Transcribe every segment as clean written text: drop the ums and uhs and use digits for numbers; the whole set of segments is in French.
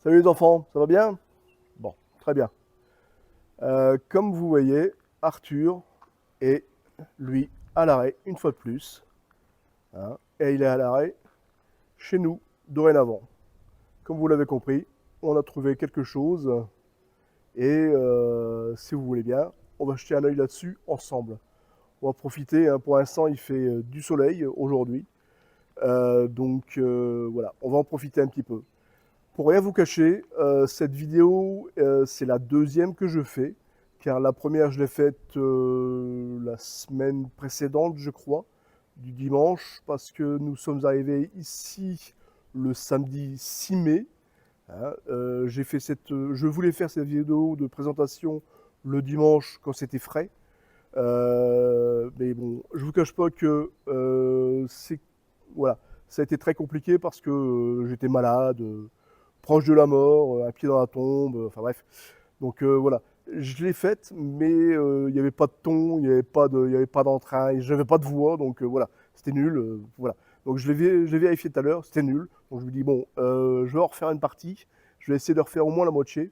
Salut les enfants, ça va bien? Bon, très bien. Comme vous voyez, Arthur est, lui, à l'arrêt, une fois de plus. Hein, et il est à l'arrêt chez nous, dorénavant. Comme vous l'avez compris, on a trouvé quelque chose. Et si vous voulez bien, on va jeter un œil là-dessus ensemble. On va profiter, hein, pour l'instant il fait du soleil aujourd'hui. Voilà, on va en profiter un petit peu. Pour rien vous cacher, cette vidéo, c'est la deuxième que je fais, car la première, je l'ai faite la semaine précédente, je crois, du dimanche, parce que nous sommes arrivés ici le samedi 6 mai. Hein. Je voulais faire cette vidéo de présentation le dimanche quand c'était frais. Mais bon, je vous cache pas que voilà, ça a été très compliqué parce que j'étais malade, proche de la mort, un pied dans la tombe, enfin bref. Donc voilà, je l'ai faite, mais il n'y avait pas de ton, il y avait pas d'entrain, je n'avais pas de voix, donc voilà, c'était nul, voilà. Donc je l'ai vérifié tout à l'heure, c'était nul. Donc je me dis bon, je vais en refaire une partie, je vais essayer de refaire au moins la moitié,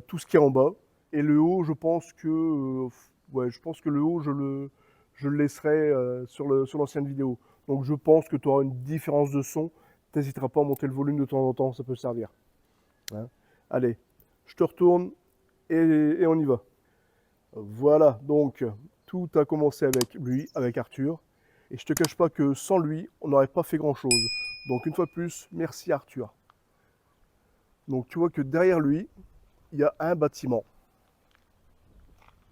tout ce qui est en bas, et le haut, ouais, je pense que le haut, je le laisserai sur l'ancienne vidéo. Donc je pense que tu auras une différence de son. Tu n'hésiteras pas à monter le volume de temps en temps, ça peut servir. Hein. Allez, je te retourne et on y va. Voilà, donc tout a commencé avec lui, avec Arthur. Et je te cache pas que sans lui, on n'aurait pas fait grand-chose. Donc une fois de plus, merci Arthur. Donc tu vois que derrière lui, il y a un bâtiment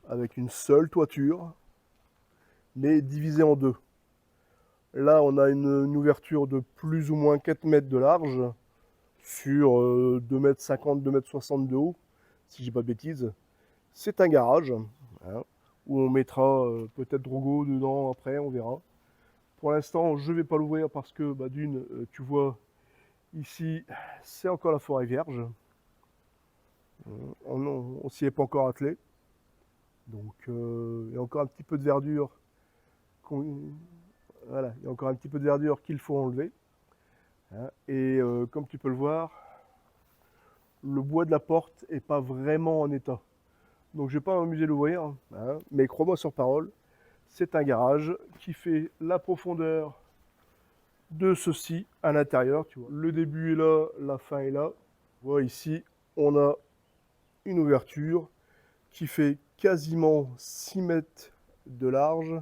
avec une seule toiture, mais divisée en deux. Là, on a une ouverture de plus ou moins 4 mètres de large sur 2,50 m, 2,60 m de haut, si je dis pas de bêtises. C'est un garage, hein, où on mettra peut-être Drogo dedans après, on verra. Pour l'instant, je ne vais pas l'ouvrir parce que, bah, d'une, tu vois, ici, c'est encore la forêt vierge. On s'y est pas encore attelé. Donc, il y a encore un petit peu de verdure. Voilà, il y a encore un petit peu de verdure qu'il faut enlever. Hein. Et comme tu peux le voir, le bois de la porte est pas vraiment en état. Donc je vais pas m'amuser à l'ouvrir, hein, mais crois-moi sur parole, c'est un garage qui fait la profondeur de ceci à l'intérieur. Tu vois. Le début est là, la fin est là. Voilà, ici, on a une ouverture qui fait quasiment 6 mètres de large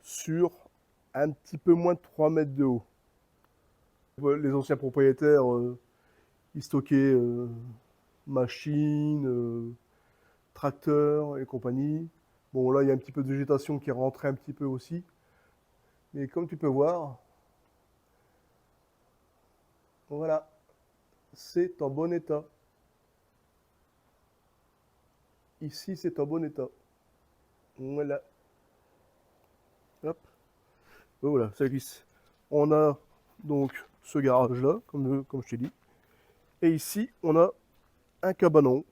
sur un petit peu moins de 3 mètres de haut. Les anciens propriétaires, ils stockaient machines, tracteurs et compagnie. Bon, là, il y a un petit peu de végétation qui est rentrée un petit peu aussi. Mais comme tu peux voir, voilà, c'est en bon état. Ici, c'est en bon état. Voilà. Hop. Voilà, ça glisse. On a donc ce garage-là, comme je t'ai dit. Et ici, on a un cabanon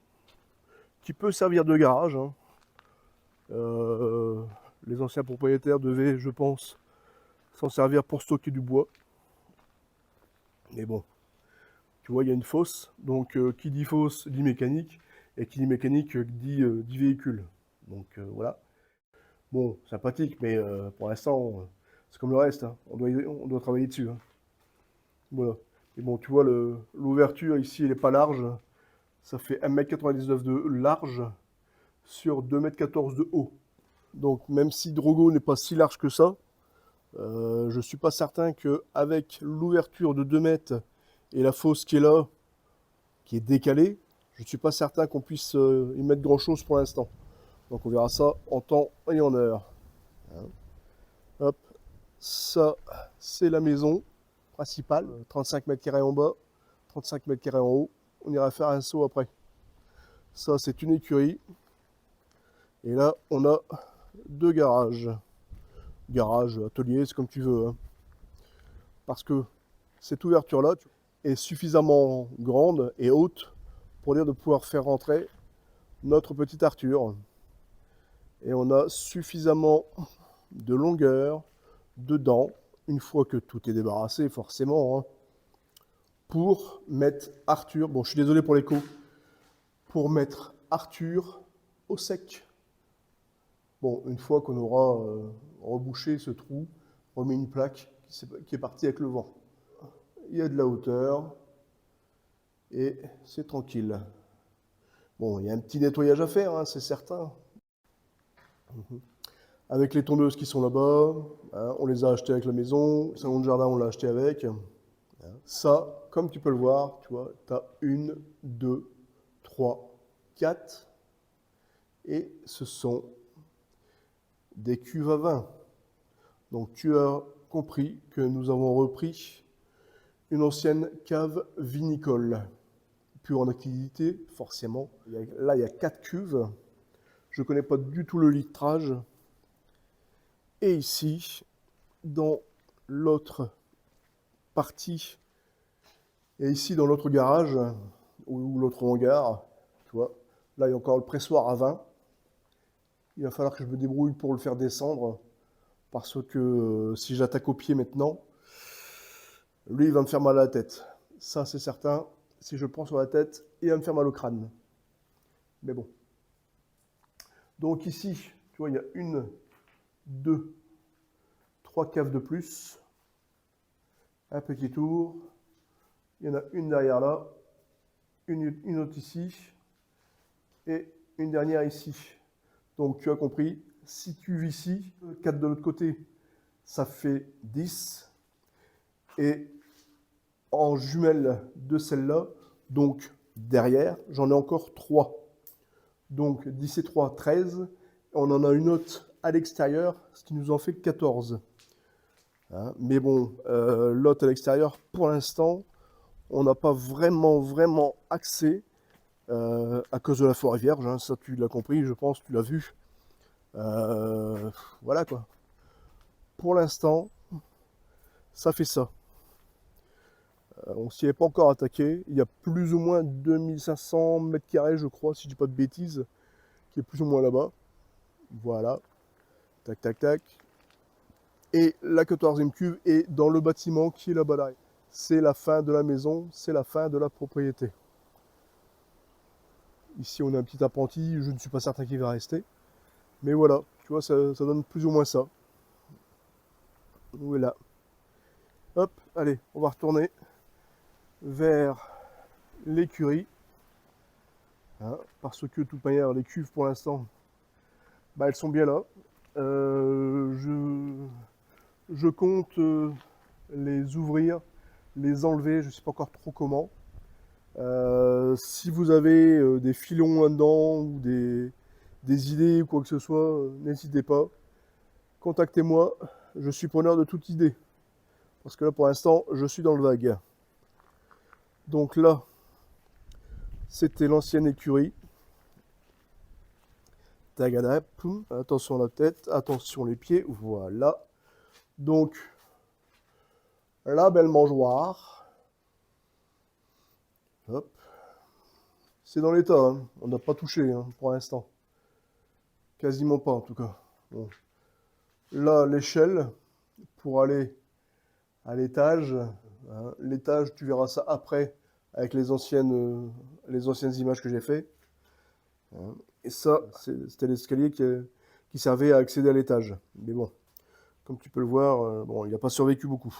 qui peut servir de garage. Hein. Euh, les anciens propriétaires devaient, je pense, s'en servir pour stocker du bois. Mais bon, tu vois, il y a une fosse. Donc, qui dit fosse dit mécanique. Et qui dit mécanique dit véhicule. Donc, voilà. Bon, sympathique, mais pour l'instant, c'est comme le reste. Hein. On doit travailler dessus. Hein. Voilà. Et bon, tu vois, l'ouverture ici, elle n'est pas large. Ça fait 1,99 m de large sur 2,14 m de haut. Donc, même si Drogo n'est pas si large que ça, je ne suis pas certain qu'avec l'ouverture de 2 mètres et la fosse qui est là, qui est décalée, je ne suis pas certain qu'on puisse y mettre grand chose pour l'instant. Donc on verra ça en temps et en heure. Hein. Hop, ça c'est la maison principale, 35 mètres carrés en bas, 35 mètres carrés en haut. On ira faire un saut après. Ça c'est une écurie. Et là on a deux garages. Garage, atelier, c'est comme tu veux. Hein. Parce que cette ouverture-là est suffisamment grande et haute pour dire de pouvoir faire rentrer notre petit Arthur. Et on a suffisamment de longueur dedans, une fois que tout est débarrassé, forcément, hein, pour mettre Arthur, bon je suis désolé pour l'écho, pour mettre Arthur au sec. Bon, une fois qu'on aura rebouché ce trou, on remet une plaque qui est partie avec le vent. Il y a de la hauteur et c'est tranquille. Bon, il y a un petit nettoyage à faire, hein, c'est certain. Avec les tondeuses qui sont là-bas, hein, on les a achetées avec la maison, le salon de jardin on l'a acheté avec. Ça, comme tu peux le voir, tu vois, tu as 1, 2, 3, 4 et ce sont des cuves à vin. Donc tu as compris que nous avons repris une ancienne cave vinicole, plus en activité, forcément. Là, il y a 4 cuves. Je ne connais pas du tout le litrage. Et ici, dans l'autre partie, et ici dans l'autre garage, ou l'autre hangar, tu vois, là il y a encore le pressoir à vin. Il va falloir que je me débrouille pour le faire descendre, parce que si j'attaque au pied maintenant, lui il va me faire mal à la tête. Ça c'est certain, si je le prends sur la tête, il va me faire mal au crâne. Mais bon. Donc ici, tu vois, il y a 1, 2, 3 caves de plus. Un petit tour. Il y en a une derrière là, une autre ici, et une dernière ici. Donc tu as compris, 6 cuves ici, 4 de l'autre côté, ça fait 10. Et en jumelle de celle-là, donc derrière, j'en ai encore 3. Donc 10 et 3, 13. On en a une autre à l'extérieur, ce qui nous en fait 14. Hein, mais bon, l'autre à l'extérieur, pour l'instant, on n'a pas vraiment accès à cause de la forêt vierge. Hein, ça, tu l'as compris, je pense, tu l'as vu. Voilà quoi. Pour l'instant, ça fait ça. On s'y est pas encore attaqué. Il y a plus ou moins 2500 mètres carrés, je crois, si je dis pas de bêtises, qui est plus ou moins là-bas. Voilà. Tac, tac, tac. Et la 14e cuve est dans le bâtiment qui est là-bas derrière. C'est la fin de la maison, c'est la fin de la propriété. Ici, on a un petit apprenti, je ne suis pas certain qu'il va rester. Mais voilà, tu vois, ça donne plus ou moins ça. Voilà. Hop, allez, on va retourner vers l'écurie. Hein, parce que de toute manière, les cuves pour l'instant, bah, elles sont bien là. Je compte les ouvrir, les enlever, je ne sais pas encore trop comment. Si vous avez des filons là-dedans ou des idées ou quoi que ce soit, n'hésitez pas. Contactez-moi, je suis preneur de toute idée. Parce que là, pour l'instant, je suis dans le vague. Donc là, c'était l'ancienne écurie. Tagadap, attention à la tête, attention les pieds, voilà. Donc, la belle mangeoire. Hop. C'est dans l'état, hein. On n'a pas touché hein, pour l'instant. Quasiment pas en tout cas. Bon. Là, l'échelle pour aller à l'étage. Hein. L'étage, tu verras ça après avec les anciennes images que j'ai fait. Hein. Et ça, c'était l'escalier qui servait à accéder à l'étage. Mais bon, comme tu peux le voir, bon, il n'a pas survécu beaucoup.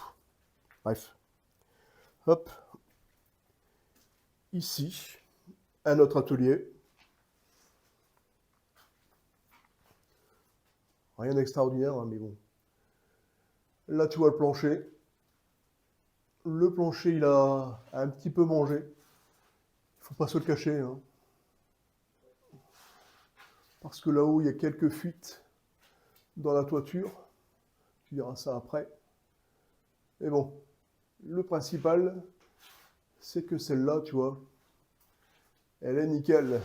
Bref. Hop. Ici, un autre atelier. Rien d'extraordinaire, hein, mais bon. Là, tu vois le plancher. Le plancher, il a un petit peu mangé. Il faut pas se le cacher. Hein. Parce que là-haut, il y a quelques fuites dans la toiture. Tu verras ça après. Mais bon, le principal, c'est que celle-là, tu vois, elle est nickel.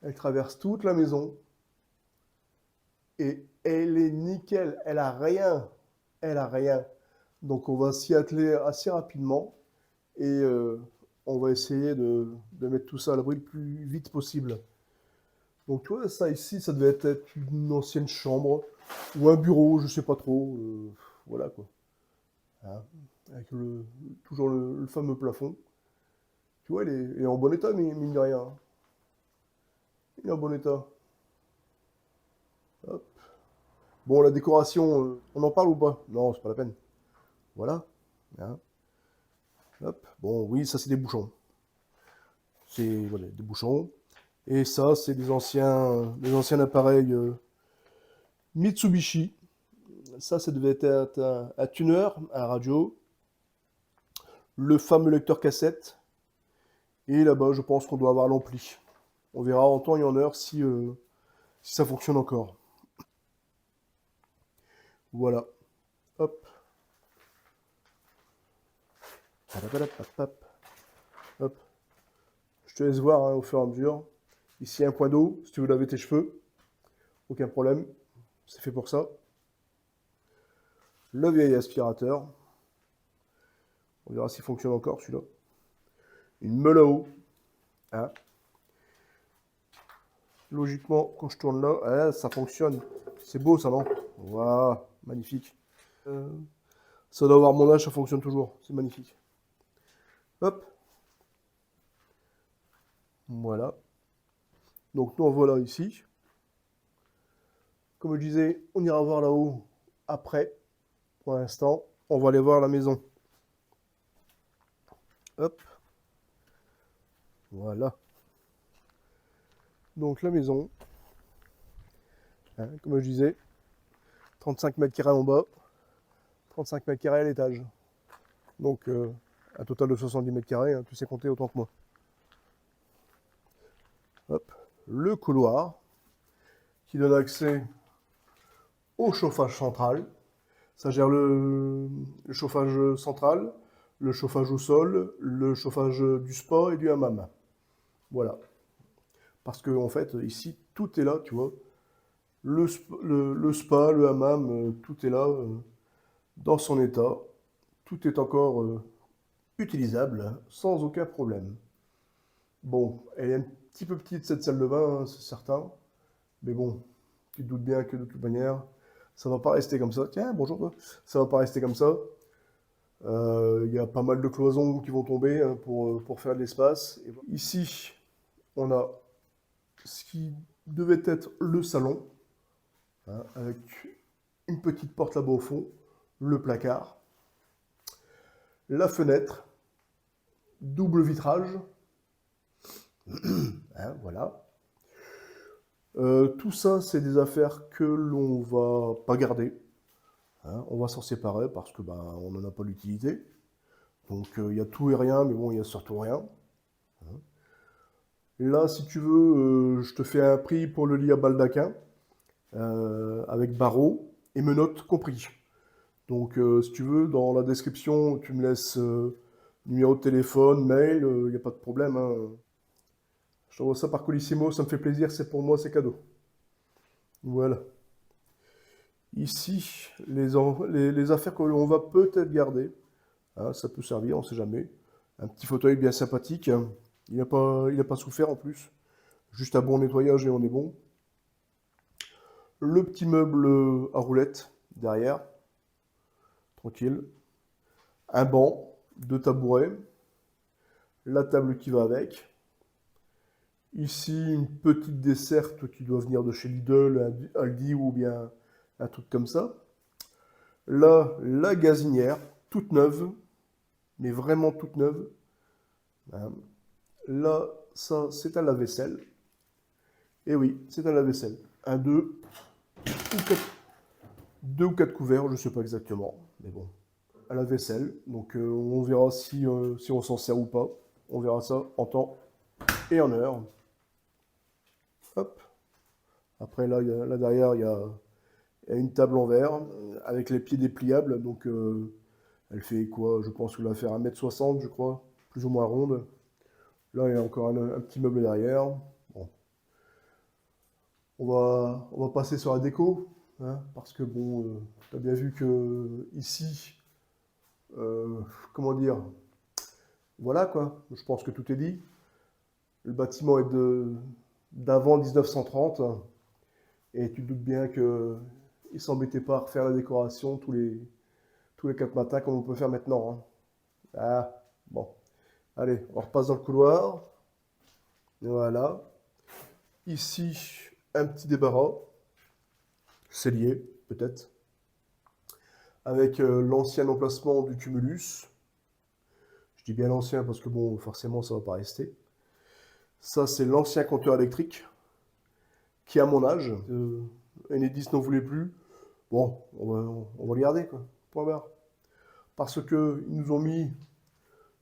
Elle traverse toute la maison. Et elle est nickel. Elle a rien. Elle a rien. Donc on va s'y atteler assez rapidement. Et on va essayer de mettre tout ça à l'abri le plus vite possible. Donc tu vois, ça ici, ça devait être une ancienne chambre ou un bureau, je sais pas trop. Voilà quoi. Hein. avec toujours le fameux plafond. Tu vois, il est en bon état, mine de rien. Il est en bon état. Hop. Bon, la décoration, on en parle ou pas? Non, c'est pas la peine. Voilà. Hein. Hop. Bon, oui, ça c'est des bouchons. C'est voilà, des bouchons. Et ça, c'est des anciens appareils Mitsubishi. Ça devait être un tuner, un radio, le fameux lecteur cassette. Et là-bas, je pense qu'on doit avoir l'ampli. On verra en temps et en heure si ça fonctionne encore. Voilà. Hop. Hop. Je te laisse voir hein, au fur et à mesure. Ici, un point d'eau, si tu veux laver tes cheveux. Aucun problème. C'est fait pour ça. Le vieil aspirateur. On verra s'il fonctionne encore, celui-là. Une meule à eau. Hein. Logiquement, quand je tourne là, ça fonctionne. C'est beau, ça, non? Waouh, magnifique. Ça doit avoir mon âge, ça fonctionne toujours. C'est magnifique. Hop. Voilà. Donc, nous, en voilà ici. Comme je disais, on ira voir là-haut après. Pour l'instant, on va aller voir la maison. Hop. Voilà. Donc, la maison. Hein, comme je disais, 35 mètres carrés en bas, 35 mètres carrés à l'étage. Donc, un total de 70 mètres carrés, hein, tu sais compter autant que moi. Hop. Le couloir qui donne accès au chauffage central. Ça gère le chauffage central, le chauffage au sol, le chauffage du spa et du hammam. Voilà. Parce que en fait, ici, tout est là, tu vois. Le spa, le hammam, tout est là, dans son état. Tout est encore utilisable, sans aucun problème. Bon, elle est un petit peu petite cette salle de bain, hein, c'est certain. Mais bon, tu te doutes bien que de toute manière, ça va pas rester comme ça. Tiens, bonjour toi. Ça va pas rester comme ça. Il y a pas mal de cloisons qui vont tomber hein, pour faire de l'espace. Ici, on a ce qui devait être le salon, hein, avec une petite porte là-bas au fond, le placard, la fenêtre, double vitrage, hein, voilà. Tout ça, c'est des affaires que l'on va pas garder. Hein, on va s'en séparer parce que ben, on n'en a pas l'utilité. Donc il y a tout et rien, mais bon, il y a surtout rien. Hein. Là, si tu veux, je te fais un prix pour le lit à baldaquin, avec barreaux et menottes compris. Donc si tu veux, dans la description, tu me laisses numéro de téléphone, mail, il n'y a pas de problème. Hein. Je t'envoie ça par Colissimo, ça me fait plaisir, c'est pour moi, c'est cadeau. Voilà. Ici, les affaires que l'on va peut-être garder. Hein, ça peut servir, on ne sait jamais. Un petit fauteuil bien sympathique. Hein. Il n'a pas souffert en plus. Juste un bon nettoyage et on est bon. Le petit meuble à roulettes derrière. Tranquille. Un banc, deux tabourets. La table qui va avec. Ici, une petite desserte qui doit venir de chez Lidl, Aldi ou bien un truc comme ça. Là, la gazinière, toute neuve, mais vraiment toute neuve. Hein. Là, ça, c'est un lave-vaisselle. Et oui, c'est un lave-vaisselle. Un, deux ou quatre couverts, je ne sais pas exactement. Mais bon, un lave-vaisselle. Donc, on verra si on s'en sert ou pas. On verra ça en temps et en heure. Hop. Après, là derrière, il y a une table en verre avec les pieds dépliables. Donc, elle fait quoi? Je pense qu'elle va faire 1,60 m, je crois. Plus ou moins ronde. Là, il y a encore un petit meuble derrière. Bon. On va passer sur la déco. Hein, parce que, bon, tu as bien vu que ici, comment dire, voilà quoi. Je pense que tout est dit. Le bâtiment est d'avant 1930. Et tu te doutes bien qu'il ne s'embêtait pas à refaire la décoration tous tous les 4 matins comme on peut faire maintenant, hein. Ah, bon. Allez, on repasse dans le couloir. Voilà. Ici, un petit débarras. Cellier, peut-être. Avec l'ancien emplacement du cumulus. Je dis bien l'ancien parce que bon, forcément, ça va pas rester. Ça, c'est l'ancien compteur électrique qui, à mon âge, Enedis n'en voulait plus. Bon, on va le garder, quoi. Point barre. Parce que ils nous ont mis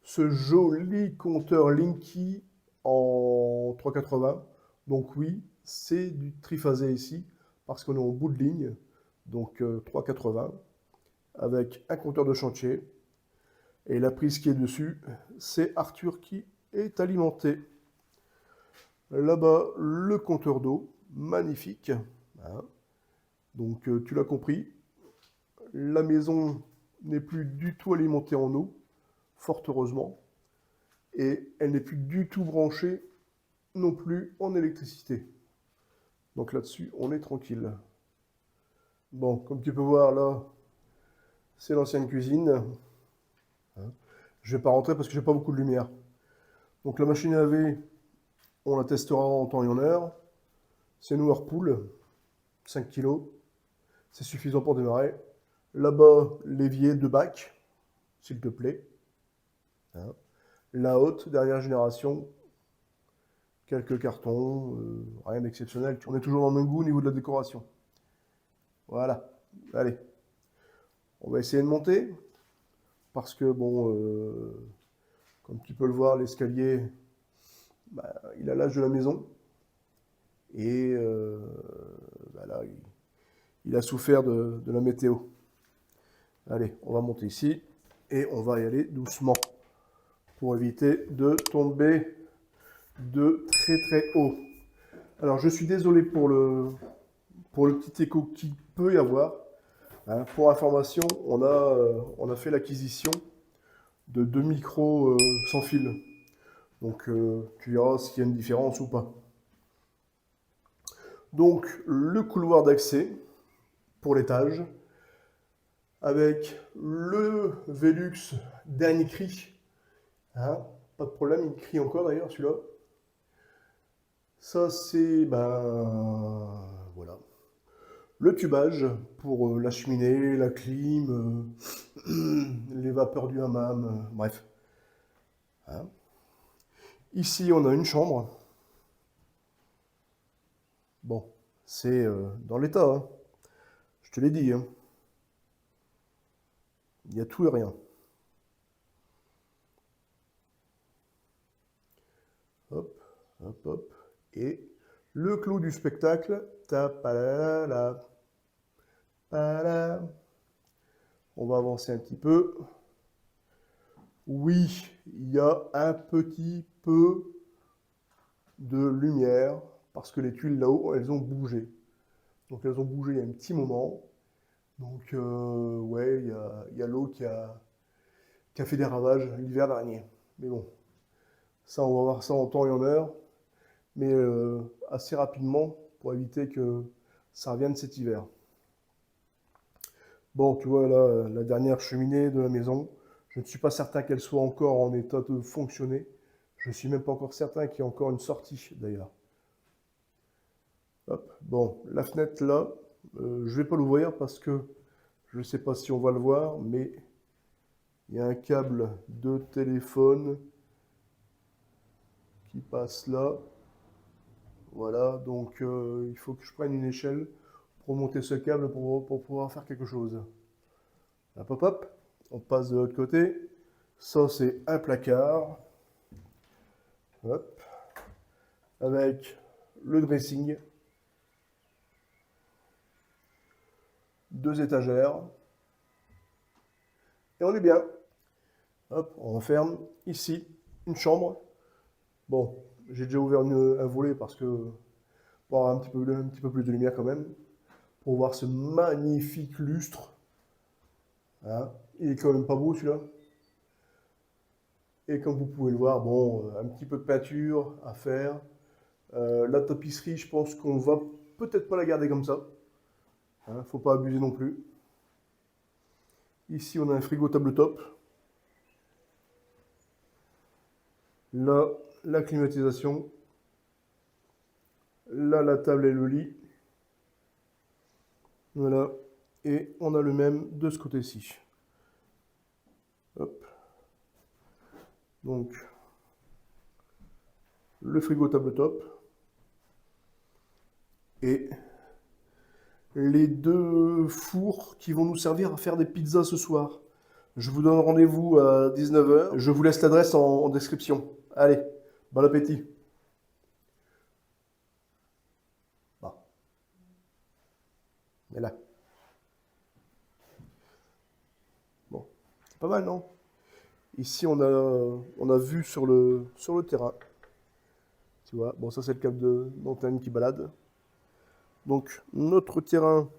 ce joli compteur Linky en 380. Donc oui, c'est du triphasé ici, parce qu'on est en bout de ligne. Donc 380, avec un compteur de chantier. Et la prise qui est dessus, c'est Arthur qui est alimenté. Là-bas, le compteur d'eau, magnifique. Hein. Donc tu l'as compris, la maison n'est plus du tout alimentée en eau, fort heureusement. Et elle n'est plus du tout branchée non plus en électricité. Donc là-dessus, on est tranquille. Bon, comme tu peux voir là, c'est l'ancienne cuisine. Hein. Je ne vais pas rentrer parce que j'ai pas beaucoup de lumière. Donc la machine à laver, on la testera en temps et en heure. C'est une Whirlpool, 5 kg. C'est suffisant pour démarrer. Là-bas, l'évier de bac, s'il te plaît. Hein. La haute, dernière génération. Quelques cartons, rien d'exceptionnel. On est toujours dans le même goût au niveau de la décoration. Voilà. Allez. On va essayer de monter. Parce que, bon, comme tu peux le voir, l'escalier, bah, il a l'âge de la maison. Et bah là, il a souffert de la météo. Allez, on va monter ici. Et on va y aller doucement. Pour éviter de tomber de très très haut. Alors, je suis désolé pour le petit écho qu'il peut y avoir. Hein. Pour information, on a fait l'acquisition de 2 micros sans fil. Donc, tu verras s'il y a une différence ou pas. Donc, le couloir d'accès pour l'étage, avec le Velux dernier cri. Hein, pas de problème, il crie encore d'ailleurs celui-là. Ça, c'est, ben, voilà. Le tubage pour la cheminée, la clim, les vapeurs du hammam, bref. Hein. Ici, on a une chambre. Bon, c'est dans l'état, hein. Je te l'ai dit. Hein. Il y a tout et rien. Hop, hop, hop. Et le clou du spectacle. Tapalala. On va avancer un petit peu. Oui, il y a un petit peu de lumière parce que les tuiles là-haut, elles ont bougé. Donc elles ont bougé il y a un petit moment. Donc ouais, il y a l'eau qui a fait des ravages l'hiver dernier. Mais bon, ça on va voir ça en temps et en heure. Mais assez rapidement pour éviter que ça revienne cet hiver. Bon, tu vois là, la dernière cheminée de la maison, je ne suis pas certain qu'elle soit encore en état de fonctionner. Je ne suis même pas encore certain qu'il y ait encore une sortie d'ailleurs. Hop. Bon, la fenêtre là, je ne vais pas l'ouvrir parce que je ne sais pas si on va le voir, mais il y a un câble de téléphone qui passe là. Voilà, donc il faut que je prenne une échelle pour monter ce câble pour pouvoir faire quelque chose. Hop, hop, hop. On passe de l'autre côté. Ça, c'est un placard. Hop. Avec le dressing. 2 étagères. Et on est bien. Hop, on referme. Ici, une chambre. Bon, j'ai déjà ouvert un volet parce que pour avoir un petit peu plus de lumière quand même. Pour voir ce magnifique lustre. Hein. Il est quand même pas beau celui-là. Et comme vous pouvez le voir, bon, un petit peu de peinture à faire. La tapisserie, je pense qu'on va peut-être pas la garder comme ça. Hein, faut pas abuser non plus. Ici, on a un frigo tabletop. Là, la climatisation. Là, la table et le lit. Voilà. Et on a le même de ce côté-ci. Hop. Donc, le frigo tabletop. Et les deux fours qui vont nous servir à faire des pizzas ce soir. Je vous donne rendez-vous à 19 h. Je vous laisse l'adresse en description. Allez, bon appétit. Bon. Mais là. Bon, c'est pas mal, non? Ici, on a vue sur le terrain. Tu vois, bon, ça c'est le cap d'antenne qui balade. Donc, notre terrain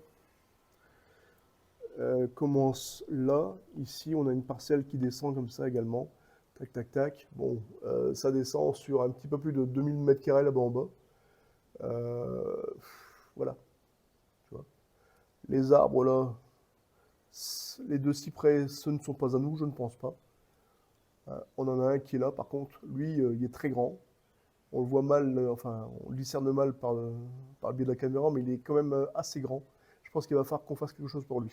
commence là. Ici, on a une parcelle qui descend comme ça également. Tac, tac, tac. Bon, ça descend sur un petit peu plus de 2000 m² là-bas en bas. Voilà. Tu vois. Les arbres là, les deux cyprès, ce ne sont pas à nous, je ne pense pas. On en a un qui est là, par contre, lui, il est très grand. On le voit mal, enfin, on le discerne mal par le biais de la caméra, mais il est quand même assez grand. Je pense qu'il va falloir qu'on fasse quelque chose pour lui.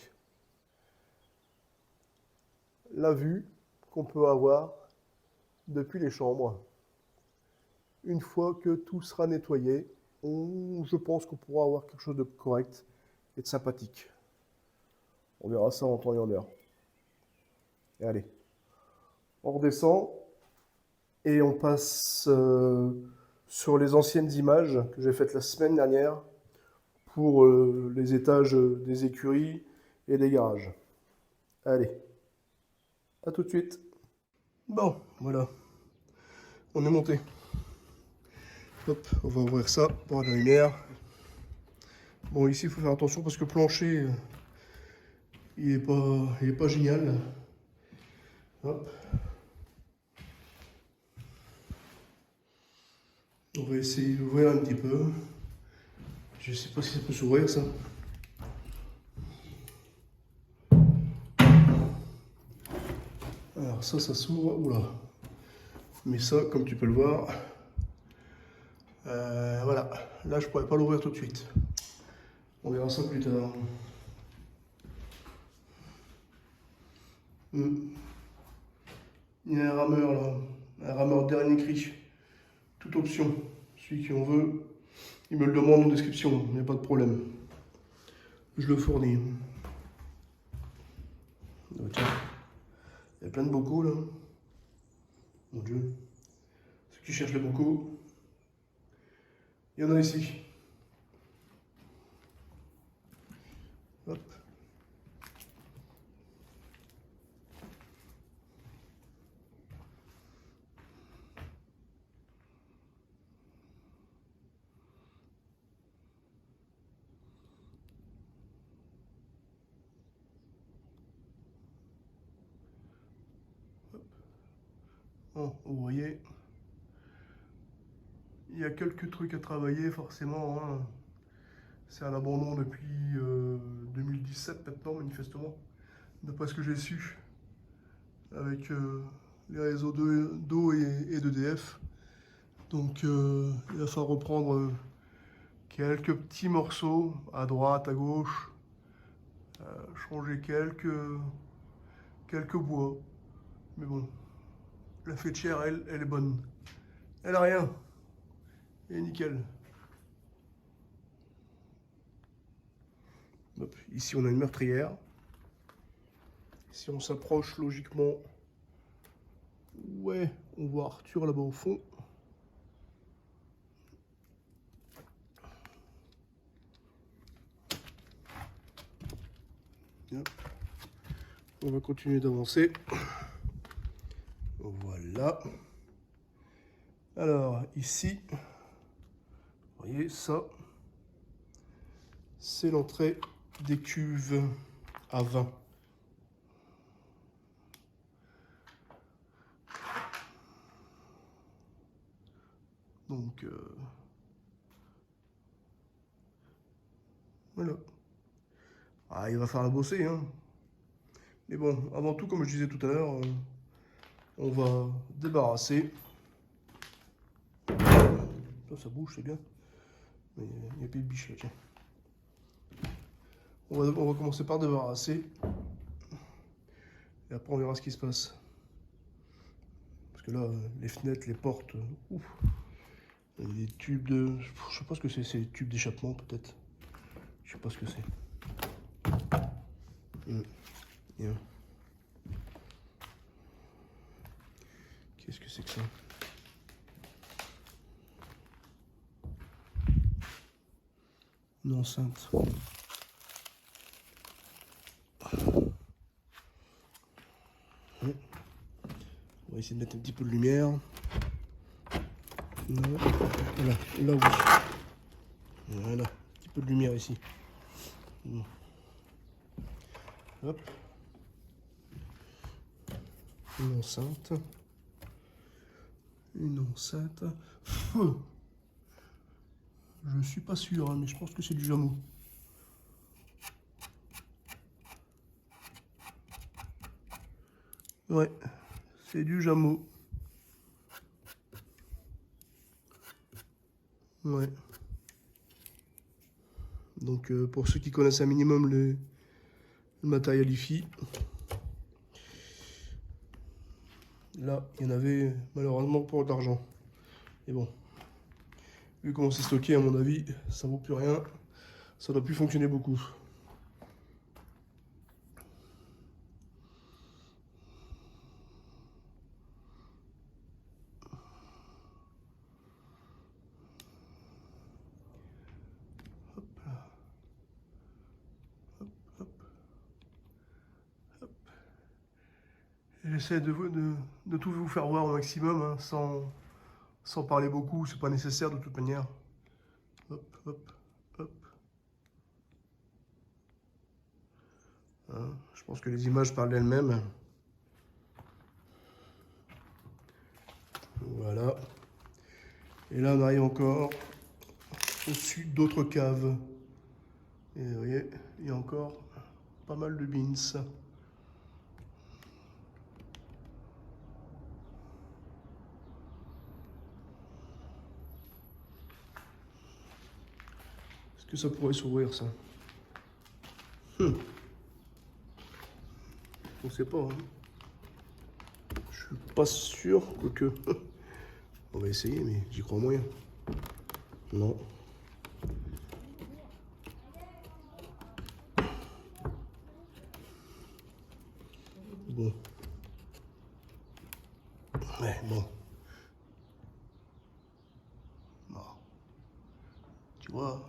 La vue qu'on peut avoir depuis les chambres. Une fois que tout sera nettoyé, je pense qu'on pourra avoir quelque chose de correct et de sympathique. On verra ça en temps et en heure. Et allez, on redescend et on passe sur les anciennes images que j'ai faites la semaine dernière pour les étages des écuries et des garages. Allez, à tout de suite. Bon, voilà, on est monté. Hop, on va ouvrir ça pour avoir de la lumière. Bon, ici, il faut faire attention parce que le plancher, il est pas génial. Hop. On va essayer d'ouvrir un petit peu. Je sais pas si ça peut s'ouvrir, ça. Alors ça s'ouvre. Oula. Mais ça, comme tu peux le voir, voilà. Là, je pourrais pas l'ouvrir tout de suite. On verra ça plus tard. Il y a un rameur là, un rameur dernier cri. Toute option. Celui qui en veut, il me le demande en description, il n'y a pas de problème. Je le fournis. Oh, tiens. Il y a plein de bocaux là. Mon Dieu. Ceux qui cherchent les bocaux, il y en a ici. Hop. Bon, vous voyez, il y a quelques trucs à travailler forcément. Hein. C'est à l'abandon depuis 2017 maintenant, manifestement, d'après ce que j'ai su avec les réseaux d'eau et d'EDF. Donc il va falloir reprendre quelques petits morceaux à droite, à gauche, changer quelques bois. Mais bon, la faîtière, elle est bonne. Elle a rien. Elle est nickel. Hop, ici, on a une meurtrière. Si on s'approche logiquement, ouais, on voit Arthur là-bas au fond. Hop. On va continuer d'avancer. Voilà. Alors, ici, vous voyez ça, c'est l'entrée des cuves à vin. Donc, voilà. Ah, il va falloir bosser, hein. Mais bon, avant tout, comme je disais tout à l'heure, on va débarrasser. Ça bouge, c'est bien. Mais il n'y a plus de biche là, tiens. On va commencer par débarrasser. Et après, on verra ce qui se passe. Parce que là, les fenêtres, les portes, ouf. Il y a des tubes de... Je sais pas ce que c'est des tubes d'échappement peut-être. Je sais pas ce que c'est. Yeah. Qu'est-ce que c'est que ça? Une enceinte. On va essayer de mettre un petit peu de lumière. Voilà, là oui. Voilà, un petit peu de lumière ici. Hop. Une enceinte. Une enceinte. Je suis pas sûr, hein, mais je pense que c'est du jameau. Ouais, c'est du jameau. Ouais. Donc pour ceux qui connaissent un minimum le matériel IFI, là il y en avait malheureusement pour de l'argent. Et bon, vu comment c'est stocké, à mon avis, ça vaut plus rien. Ça doit plus fonctionner beaucoup. J'essaie de tout vous faire voir au maximum, hein, sans parler beaucoup, c'est pas nécessaire de toute manière. Hop, hop, hop. Hein, je pense que les images parlent d'elles-mêmes. Voilà. Et là, on arrive encore au-dessus d'autres caves. Et vous voyez, il y a encore pas mal de beans. Est-ce que ça pourrait s'ouvrir, ça? On sait pas, hein. Je suis pas sûr, quoique... On va essayer, mais j'y crois moyen. Non. Bon. Ouais, bon. Non. Tu vois,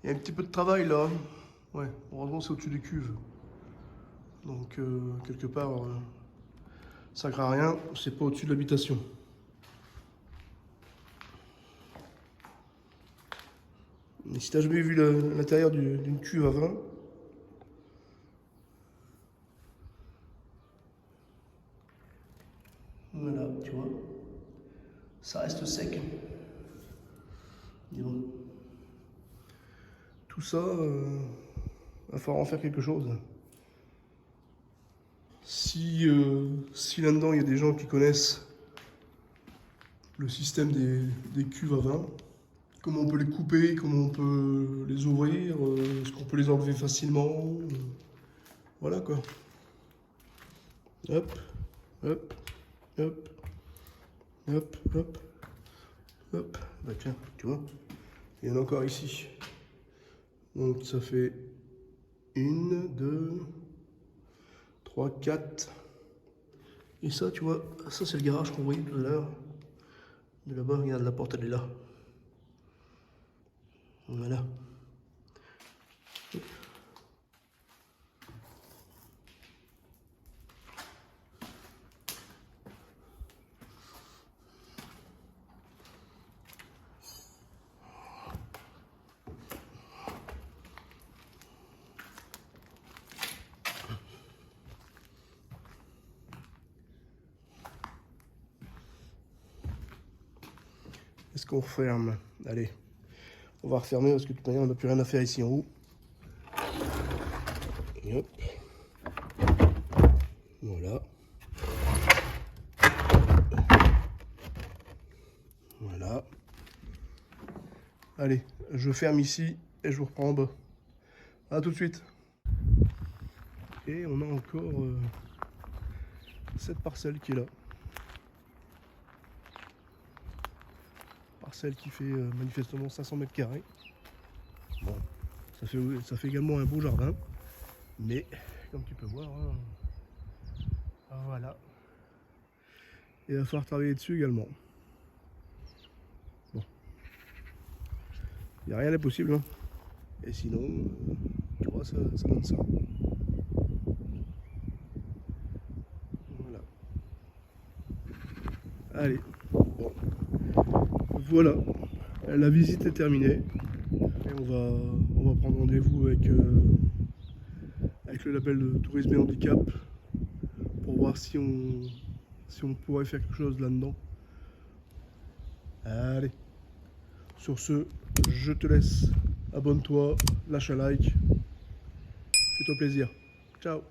il y a un petit peu de travail là. Ouais, heureusement c'est au-dessus des cuves. Donc quelque part, ça craint rien, c'est pas au-dessus de l'habitation. Mais si t'as jamais vu l'intérieur d'une cuve à vin, voilà, tu vois, ça reste sec. Disons. Tout ça, va falloir en faire quelque chose. Si là-dedans il y a des gens qui connaissent le système des cuves à vin, comment on peut les couper, comment on peut les ouvrir, est-ce qu'on peut les enlever facilement, voilà quoi. Hop, hop, hop, hop, hop, hop. Bah tiens, tu vois, il y en a encore ici. Donc ça fait 1, 2, 3, 4. Et ça, tu vois, ça c'est le garage qu'on voyait tout à l'heure. De là-bas, regarde, la porte elle est là. Voilà. Est-ce qu'on referme? Allez, on va refermer parce que de toute manière on n'a plus rien à faire ici en haut. Et hop. Voilà. Allez, je ferme ici et je vous reprends en bas. A tout de suite. Et on a encore cette parcelle qui est là. Parcelle qui fait manifestement 500 mètres carrés. Bon, ça fait également un beau jardin. Mais, comme tu peux voir, hein, voilà. Et il va falloir travailler dessus également. Bon. Il n'y a rien d'impossible. Hein. Et sinon, tu vois, ça donne ça. Voilà. Allez. Bon. Voilà. La visite est terminée. Et on va prendre rendez-vous avec le label de tourisme et handicap pour voir si on pourrait faire quelque chose là-dedans. Allez. Sur ce, je te laisse. Abonne-toi, lâche un like. Fais-toi plaisir. Ciao.